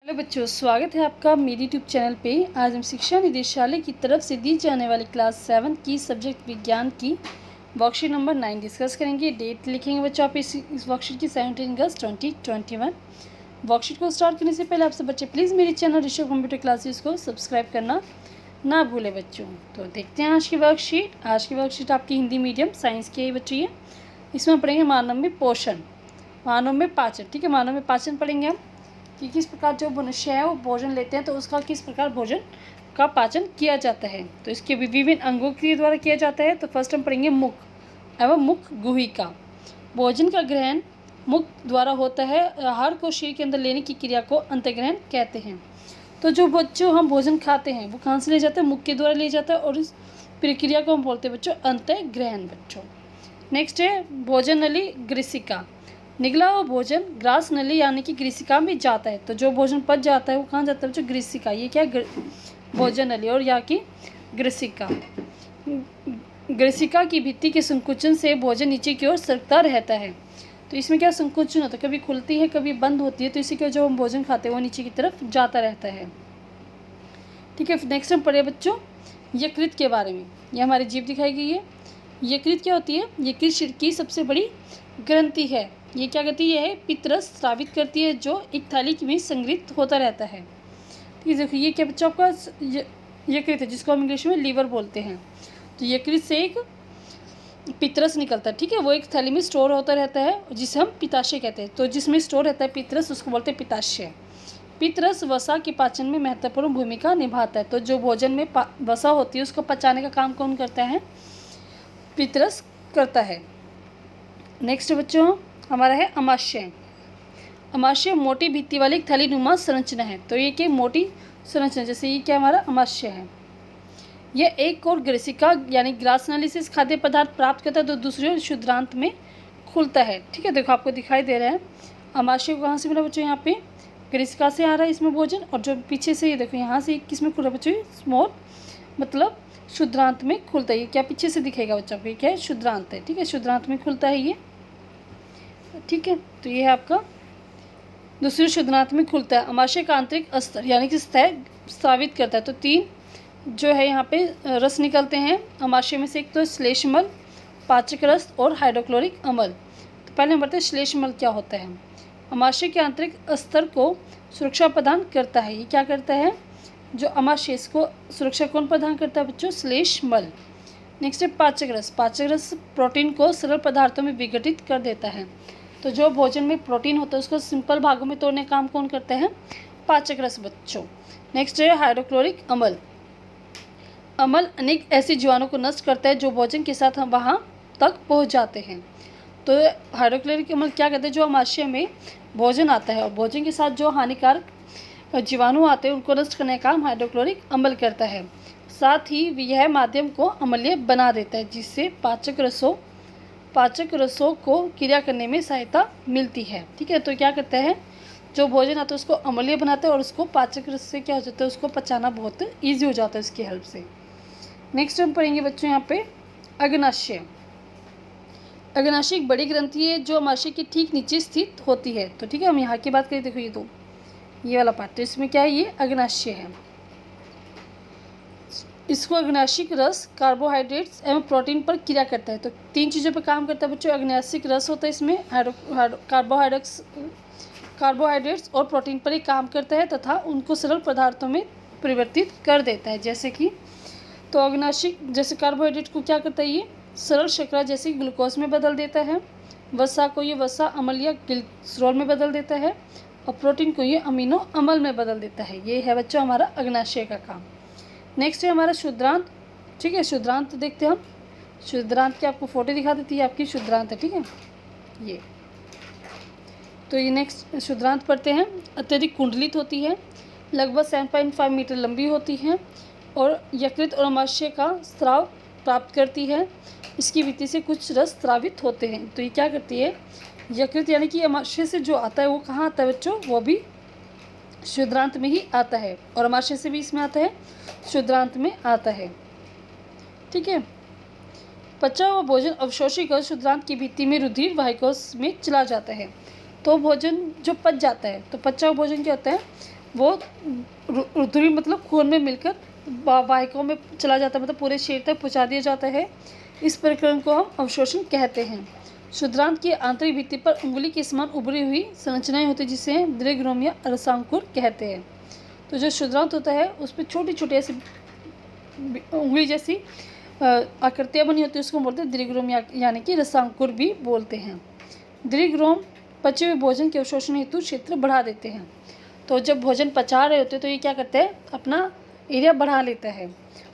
Hello बच्चों, स्वागत है आपका मेरे यूट्यूब चैनल पे। आज हम शिक्षा निदेशालय की तरफ से दी जाने वाली क्लास 7 की सब्जेक्ट विज्ञान की वर्कशीट नंबर 9 डिस्कस करेंगे। डेट लिखेंगे बच्चों आप इस वर्कशीट की 17 अगस्त 2021। वर्कशीट को स्टार्ट करने से पहले आपसे बच्चे प्लीज़ मेरे चैनल ऋषभ कंप्यूटर क्लासेस को सब्सक्राइब करना ना भूलें बच्चों। तो देखते हैं आज की वर्कशीट। आज की वर्कशीट आपकी हिंदी मीडियम साइंस की है बच्चों। ये इसमें पढ़ेंगे मानव में पोषण, मानव में पाचन। ठीक है, मानव में पाचन पढ़ेंगे हम कि किस प्रकार जो मनुष्य है वो भोजन लेते हैं तो उसका किस प्रकार भोजन का पाचन किया जाता है। तो इसके विभिन्न अंगों के द्वारा किया जाता है। तो फर्स्ट हम पढ़ेंगे मुख एवं मुख गुहिका। भोजन का ग्रहण मुख द्वारा होता है। आहार को शरीर के अंदर लेने की क्रिया को अंतर्ग्रहण कहते हैं। तो जो बच्चों हम भोजन खाते हैं वो कहाँ से ले जाते हैं? मुख के द्वारा ले जाता है और इस प्रक्रिया को हम बोलते हैं बच्चों अंतर्ग्रहण बच्चों। नेक्स्ट है भोजन नली ग्रीसिका। निगला हुआ भोजन ग्रास नली यानी कि ग्रीसिका में जाता है। तो जो भोजन पच जाता है वो कहाँ जाता है बच्चों? ग्रीसिका। ये क्या है? भोजन नली और यहाँ की ग्रीसिका। ग्रीसिका की भित्ति के संकुचन से भोजन नीचे की ओर सरकता रहता है। तो इसमें क्या संकुचन होता है? कभी खुलती है कभी बंद होती है। तो इसी के जो हम भोजन खाते हैं वो नीचे की तरफ जाता रहता है। ठीक है, नेक्स्ट हम पढ़े बच्चों यकृत के बारे में। ये हमारी जीभ दिखाई गई है। यकृत क्या होती है? यकृत शरीर की सबसे बड़ी ग्रंथि है। ये क्या करती है? पित्त रस स्रावित करती है जो एक थैली में संग्रहित होता रहता है। ठीक है, देखिए ये क्या बच्चों आपका यकृत है जिसको हम इंग्लिश में लीवर बोलते हैं। तो यकृत से एक पित्त रस निकलता है। ठीक है, वो एक थैली में स्टोर होता रहता है जिसे हम पित्ताशय कहते हैं। तो जिसमें स्टोर रहता है पित्त रस उसको बोलते हैं पित्ताशय। पित्त रस वसा के पाचन में महत्वपूर्ण भूमिका निभाता है। तो जो भोजन में वसा होती है उसको पचाने का काम कौन करता है? पित्त रस करता है। नेक्स्ट बच्चों हमारा है अमाशय। अमाशय मोटी भित्ति वाली एक थैलीनुमा संरचना है। तो ये क्या मोटी संरचना, जैसे ये क्या हमारा अमाशय है। यह एक और ग्रीसिका यानी ग्रास नली से खाद्य पदार्थ प्राप्त करता है तो दूसरी ओर क्षुद्रांत में खुलता है। ठीक है, देखो आपको दिखाई दे रहा है अमाशय को कहाँ से मिला बच्चों? यहाँ पे ग्रीसिका से आ रहा है इसमें भोजन, और जो पीछे से ये देखो यहाँ से किसमें खुल रहा है बच्चों? स्मॉल मतलब क्षुद्रांत में खुलता है। ये क्या पीछे से दिखेगा बच्चों को? ये क्या है? क्षुद्रांत है। ठीक है, क्षुद्रांत में खुलता है ये। ठीक है, तो ये है आपका दूसरे क्षुद्रांत में खुलता है। अमाशय का आंतरिक स्तर यानी कि सतह स्रावित करता है। तो तीन जो है यहाँ पे रस निकलते हैं अमाशय में से। एक तो श्लेष्मल, पाचक रस और हाइड्रोक्लोरिक अम्ल। तो पहले हम बताते हैं श्लेष्मल क्या होता है। अमाशय के आंतरिक स्तर को सुरक्षा प्रदान करता है। ये क्या करता है? जो अमाशय को सुरक्षा कौन प्रदान करता है बच्चों? श्लेष्मल। नेक्स्ट है पाचक रस। पाचक रस प्रोटीन को सरल पदार्थों में विघटित कर देता है। तो जो भोजन में प्रोटीन होता है उसको सिंपल भागों में तोड़ने का काम कौन करता है? पाचक रस बच्चों। नेक्स्ट है हाइड्रोक्लोरिक अम्ल। अम्ल अनेक ऐसे जीवाणु को नष्ट करता है जो भोजन के साथ हम वहाँ तक पहुँच जाते हैं। तो हाइड्रोक्लोरिक अम्ल क्या करते हैं? जो अमाशय में भोजन आता है और भोजन के साथ जो हानिकारक जीवाणु आते हैं उनको नष्ट करने का काम हाइड्रोक्लोरिक अम्ल करता है। साथ ही यह माध्यम को अम्लीय बना देता है जिससे पाचक रसों को क्रिया करने में सहायता मिलती है। ठीक है, तो क्या करता है? जो भोजन आता है उसको अम्लीय बनाता है और उसको पाचक रस से क्या हो जाता है? उसको पचाना बहुत ईजी हो जाता है उसकी हेल्प से। नेक्स्ट हम पढ़ेंगे बच्चों यहाँ पे अग्नाशय। अग्नाशय एक बड़ी ग्रंथि है जो अमाशय के ठीक नीचे स्थित होती है। तो ठीक है, हम यहाँ की बात करें, देखो ये वाला पार्ट, तो इसमें क्या है? ये अग्नाशय है। इसको अग्नाशिक रस कार्बोहाइड्रेट्स एवं प्रोटीन पर क्रिया करता है। तो तीन चीज़ों पर काम करता है बच्चों। अग्नाशिक रस होता है इसमें कार्बोहाइड्रेट्स और प्रोटीन पर ही काम करता है तथा उनको सरल पदार्थों में परिवर्तित कर देता है। जैसे कि तो अग्नाशिक जैसे कार्बोहाइड्रेट को क्या करता है? ये सरल शर्करा जैसे ग्लूकोज में बदल देता है। वसा को ये वसा अम्ल या ग्लिसरॉल में बदल देता है और प्रोटीन को ये अमीनो अम्ल में बदल देता है। ये है बच्चों हमारा अग्नाशय का काम। नेक्स्ट है हमारा शुद्रांत। ठीक है, शुद्रांत देखते हैं हम। शुद्रांत की आपको फोटो दिखा देती है, आपकी शुद्रांत है। ठीक है, ये तो ये नेक्स्ट शुद्रांत पढ़ते हैं। अत्यधिक कुंडलित होती है, लगभग 7.5 मीटर लंबी होती है और यकृत और अमाशय का स्राव प्राप्त करती है। इसकी भित्ति से कुछ रस स्रावित होते हैं। तो ये क्या करती है? यकृत यानी कि अमाशय से जो आता है वो कहाँ आता है बच्चों? वो भी शुद्रांत में ही आता है और अमाशय से भी इसमें आता है, शुद्रांत में आता है। ठीक है, पचा हुआ भोजन अवशोषित कर शुद्रांत की भित्ति में रुधिर वाहिकाओं में चला जाता है। तो भोजन जो पच जाता है, तो पचा हुआ भोजन क्या होता है? वो रुधिर मतलब खून में मिलकर वाहिकाओं में चला जाता है, मतलब पूरे शरीर तक पहुंचा दिया जाता है। इस प्रक्रिया को हम अवशोषण कहते हैं। क्षुद्रांत की आंतरिक भित्ति पर उंगली के समान उभरी हुई संरचनाएं होती है, जिसे दीर्घरोम या रसांकुर कहते हैं। तो जो क्षुद्रांत होता है उस पर छोटी छोटी ऐसी उंगली जैसी आकृतियाँ बनी होती है, उसको बोलते हैं दीर्घरोम यानी कि रसांकुर भी बोलते हैं। दीर्घरोम पचे हुए भोजन के अवशोषण हेतु क्षेत्र बढ़ा देते हैं। तो जब भोजन पचा रहे होते हैं तो ये क्या करते हैं, अपना एरिया बढ़ा लेता है,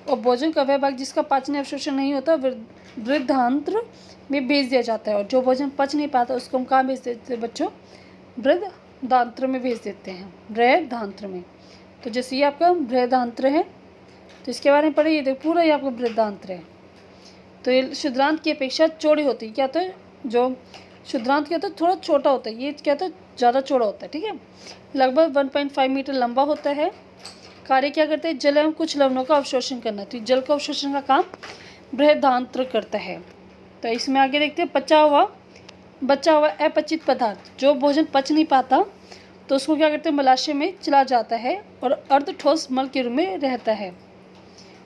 और भोजन का वह भाग जिसका पाचन अवशोषण नहीं होता वृद्धांत्र में भेज दिया जाता है। और जो भोजन पच नहीं पाता उसको हम कहाँ भेज देते हैं बच्चों, बृहदांत्र में भेज देते हैं, बृहदांत्र में। तो जैसे ये आपका बृहदांत्र है, तो इसके बारे में पढ़िए, देखो पूरा ये आपका बृहदांत्र है। तो ये क्षुद्रांत की अपेक्षा चौड़ी होती है। क्या होता है, जो क्षुद्रांत क्या होता है थोड़ा छोटा होता है, ये क्या होता है ज़्यादा चौड़ा होता है, ठीक है। लगभग 1.5 मीटर लंबा होता है। कार्य क्या करते हैं, जल एवं कुछ लवणों का अवशोषण करना। तो जल का अवशोषण का काम बृहदांत्र करता है। तो इसमें आगे देखते हैं बचा हुआ अपचित पदार्थ, जो भोजन पच नहीं पाता तो उसको क्या करते हैं, मलाशय में चला जाता है और अर्ध ठोस मल के रूप में रहता है,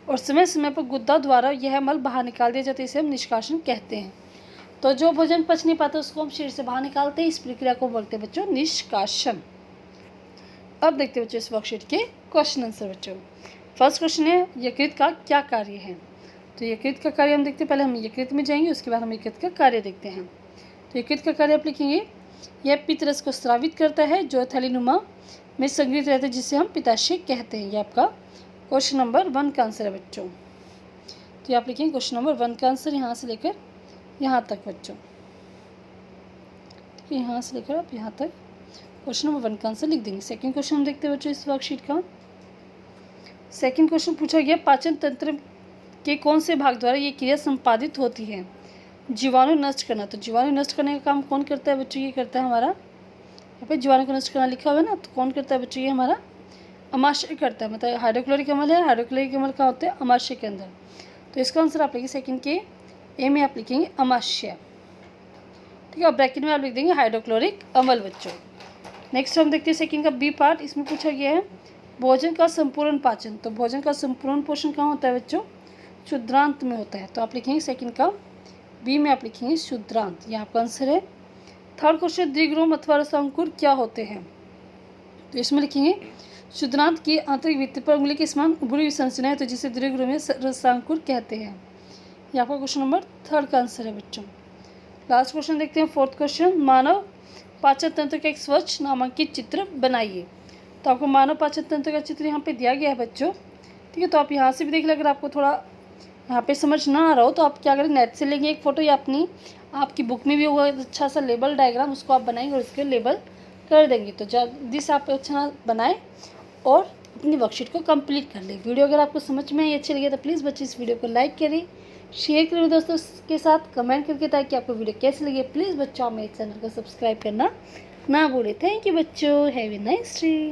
और समय समय पर गुद्दा द्वारा यह मल बाहर निकाल दिया जाता है। इसे हम निष्कासन कहते हैं। तो जो भोजन पच नहीं पाता उसको हम शरीर से बाहर निकालते हैं, इस प्रक्रिया को बोलते हैं बच्चों निष्कासन। अब देखते हैं बच्चों इस वर्कशीट के क्वेश्चन आंसर। बच्चों फर्स्ट क्वेश्चन है, यकृत का क्या कार्य है। तो यकृत का कार्य हम देखते हैं, पहले हम यकृत में जाएंगे, उसके बाद हम यकृत का कार्य देखते हैं। तो यकृत का कार्य आप लिखेंगे, यह पित्त रस को स्रावित करता है जो थैलीनुमा में संग्रहित रहता है, जिसे हम पित्ताशय कहते हैं। ये आपका क्वेश्चन नंबर 1 का आंसर है बच्चों। तो आप लिखेंगे क्वेश्चन नंबर 1 का आंसर यहाँ से लेकर यहाँ तक बच्चों, ठीक है, यहाँ से लेकर आप यहाँ तक क्वेश्चन नंबर 1 का आंसर लिख देंगे। सेकंड क्वेश्चन हम देखते हैं बच्चों इस वर्कशीट का। सेकंड क्वेश्चन पूछा गया, पाचन तंत्र के कौन से भाग द्वारा ये क्रिया संपादित होती है, जीवाणु नष्ट करना। तो जीवाणु नष्ट करने का काम कौन करता है बच्चों, ये करता है हमारा, यहाँ पे जीवाणु को नष्ट करना लिखा हुआ है ना, तो कौन करता है बच्चों, ये हमारा अमाशय करता है। मतलब हाइड्रोक्लोरिक अम्ल है, हाइड्रोक्लोरिक अम्ल कहाँ होते हैं, अमाशय के अंदर। तो इसका आंसर आप लिखिए सेकंड के ए में आप लिखेंगे अमाशय, ठीक है, और ब्रैकेट में आप लिख देंगे हाइड्रोक्लोरिक अम्ल बच्चों। नेक्स्ट हम देखते हैं सेकंड का बी पार्ट। इसमें पूछा गया है भोजन का संपूर्ण पाचन। तो भोजन का संपूर्ण पोषण कहाँ होता है बच्चों, क्षुद्रांत में होता है। तो आप लिखेंगे सेकंड का बी में आप लिखेंगे क्षुद्रांत, ये आपका आंसर है। थर्ड क्वेश्चन, दीर्घरोम अथवा रसांकुर क्या होते हैं। तो इसमें लिखेंगे क्षुद्रांत की आंतरिक भित्ति पर उंगली के समान उभरी हुई संरचना है, तो जिसे दीर्घरोम या रसांकुर कहते हैं। ये आपका क्वेश्चन नंबर 3 का आंसर है बच्चों। लास्ट क्वेश्चन देखते हैं फोर्थ क्वेश्चन, मानव पाचन तंत्र का एक स्वच्छ नामांकित चित्र बनाइए। तो आपको मानव पाचन तंत्र का चित्र यहाँ पे दिया गया है बच्चों, ठीक है। तो आप यहाँ से भी देख लें, अगर आपको थोड़ा यहाँ पे समझ ना आ रहा हो तो आप क्या करें, नेट से लेंगे एक फ़ोटो, या अपनी आपकी बुक में भी होगा अच्छा सा लेबल डायग्राम, उसको आप बनाएंगे और उसके लेबल कर देंगे। तो जल्दी से आप अच्छा बनाएं और अपनी वर्कशीट को कंप्लीट कर लें। वीडियो अगर आपको समझ में आई, अच्छी लगे तो प्लीज़ बच्चे इस वीडियो को लाइक करें, शेयर करें दोस्तों के साथ, कमेंट करके, ताकि आपको वीडियो कैसी लगे। प्लीज़ बच्चों आप मेरे चैनल को सब्सक्राइब करना ना भूलें। थैंक यू बच्चों, हैव ए नाइस डे।